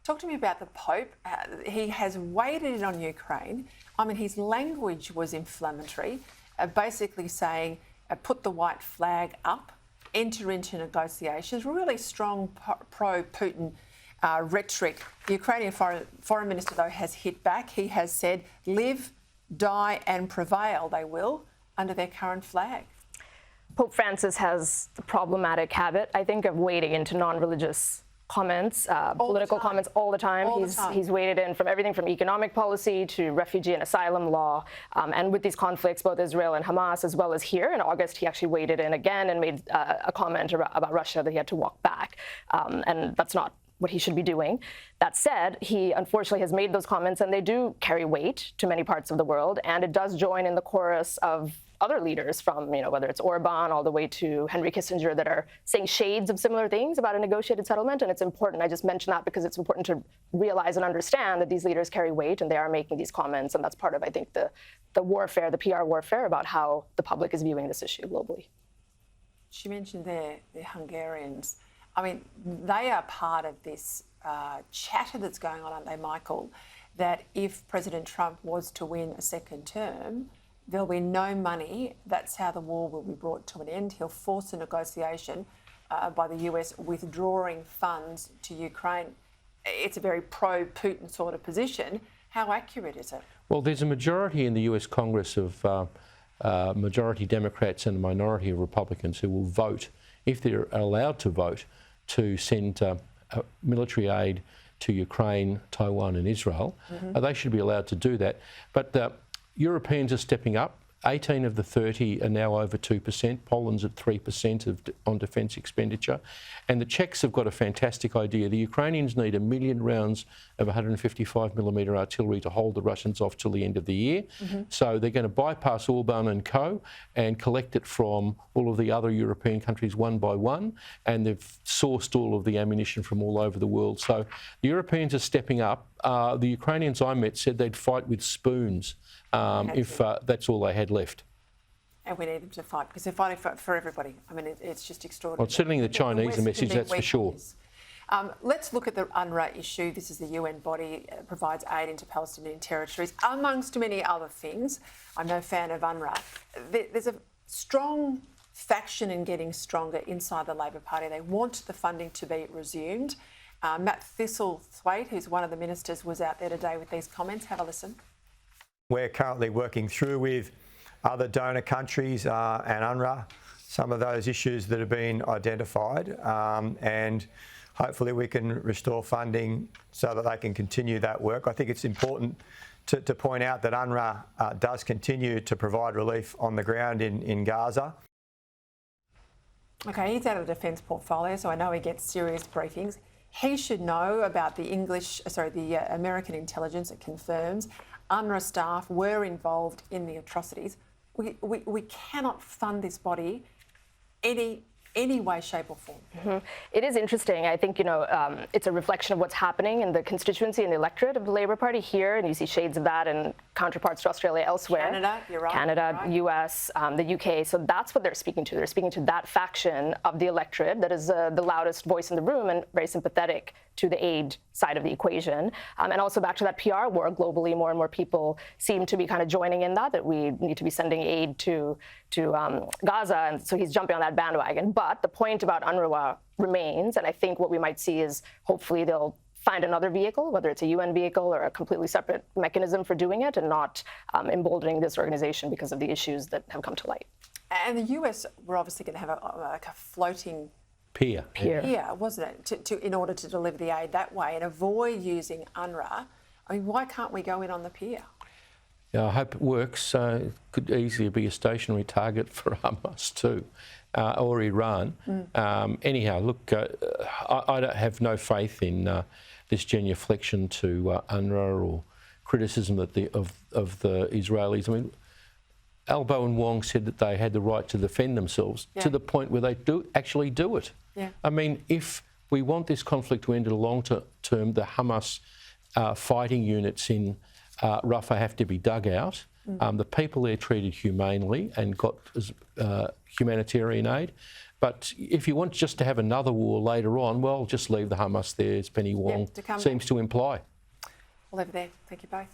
Talk to me about the Pope. He has waded in on Ukraine. I mean, his language was inflammatory, basically saying, put the white flag up, enter into negotiations, really strong pro-Putin rhetoric. The Ukrainian foreign minister, though, has hit back. He has said, live, die and prevail, they will, under their current flag. Pope Francis has the problematic habit, I think, of wading into non-religious comments, political comments all the time. He's waded in from everything from economic policy to refugee and asylum law. And with these conflicts, both Israel and Hamas, as well as here in August, he actually waded in again and made a comment about Russia that he had to walk back. And that's not what he should be doing. That said, he unfortunately has made those comments, and they do carry weight to many parts of the world. And it does join in the chorus of other leaders from, whether it's Orban all the way to Henry Kissinger, that are saying shades of similar things about a negotiated settlement. And it's important. I just mention that because it's important to realize and understand that these leaders carry weight and they are making these comments. And that's part of, I think, the warfare, the PR warfare about how the public is viewing this issue globally. She mentioned the Hungarians. I mean, they are part of this chatter that's going on, aren't they, Michael, that if President Trump was to win a second term, there'll be no money. That's how the war will be brought to an end. He'll force a negotiation by the US withdrawing funds to Ukraine. It's a very pro-Putin sort of position. How accurate is it? Well, there's a majority in the US Congress of majority Democrats and a minority of Republicans who will vote, if they're allowed to vote, to send military aid to Ukraine, Taiwan and Israel. They should be allowed to do that. But Europeans are stepping up. 18 of the 30 are now over 2%. Poland's at 3% on defence expenditure. And the Czechs have got a fantastic idea. The Ukrainians need 1 million rounds of 155mm artillery to hold the Russians off till the end of the year. So they're going to bypass Orban and co and collect it from all of the other European countries one by one. And they've sourced all of the ammunition from all over the world. So the Europeans are stepping up. The Ukrainians I met said they'd fight with spoons if that's all they had left. And we need them to fight, because they're fighting for everybody. I mean, it's just extraordinary. Well, certainly the Chinese a message, that's for sure. Let's look at the UNRWA issue. This is the UN body that provides aid into Palestinian territories, amongst many other things. I'm no fan of UNRWA. There's a strong faction and getting stronger inside the Labor Party. They want the funding to be resumed. Matt Thistlethwaite, who's one of the ministers, was out there today with these comments. Have a listen. We're currently working through with other donor countries and UNRWA some of those issues that have been identified, and hopefully we can restore funding so that they can continue that work. I think it's important to point out that UNRWA does continue to provide relief on the ground in Gaza. Okay, he's out of the defence portfolio, so I know he gets serious briefings. He should know about the American intelligence that confirms UNRWA staff were involved in the atrocities. We cannot fund this body any way, shape or form. It is interesting. I think, it's a reflection of what's happening in the constituency and the electorate of the Labor Party here, and you see shades of that in counterparts to Australia elsewhere. Canada, you're right. Canada, right. US, the UK. So that's what they're speaking to. They're speaking to that faction of the electorate that is the loudest voice in the room and very sympathetic to the aid side of the equation. And also back to that PR war globally, more and more people seem to be kind of joining in that we need to be sending aid to Gaza. And so he's jumping on that bandwagon. But the point about UNRWA remains. And I think what we might see is hopefully they'll find another vehicle, whether it's a UN vehicle or a completely separate mechanism for doing it, and not emboldening this organization because of the issues that have come to light. And the US were obviously going to have a floating pier, wasn't it, in order to deliver the aid that way and avoid using UNRWA. I mean, why can't we go in on the pier? Yeah, I hope it works. It could easily be a stationary target for Hamas too, or Iran. Anyhow, look, I have no faith in this genuflection to UNRWA or criticism of the Israelis. I mean, Albo and Wong said that they had the right to defend themselves to the point where they actually do it. Yeah. I mean, if we want this conflict to end in the long term, the Hamas fighting units in Rafah have to be dug out. The people there treated humanely and got humanitarian aid. But if you want just to have another war later on, well, just leave the Hamas there, as Penny Wong to come seems to imply. We'll leave it there. Thank you both.